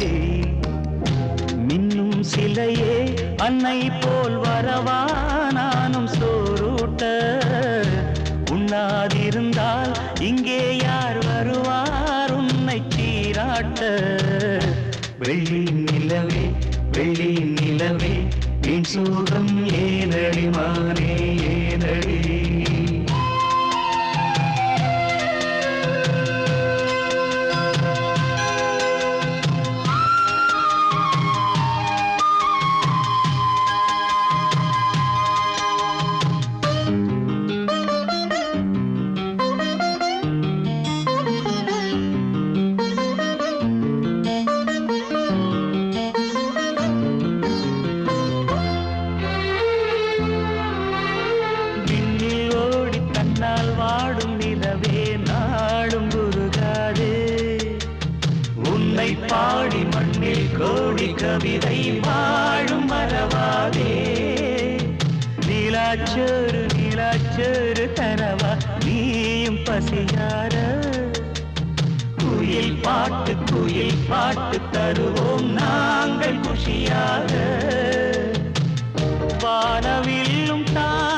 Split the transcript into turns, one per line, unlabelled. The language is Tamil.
ஏனடி மின்னும் சிலையே அன்னை போல் வரவா நானும் சோறுட்ட உண்ணாதிருந்தால் இங்கே யார் வருவார் உன்னை சீராட்ட வெள்ளி நிலவே வெள்ளி நிலவே என் சோகம் ஏனடி மானே ஏனடி வாடும் நிலவே நாடும் உருகாதே உன்னை பாடி மண்ணில் கோடி கவிதை வாழும் மறவாதே நீலாச்சோறு நீலாச்சோறு தரவா நீயும் பசியார குயில் பாட்டு தருவோம் நாங்கள் குஷியாக வானவில்லும் தான்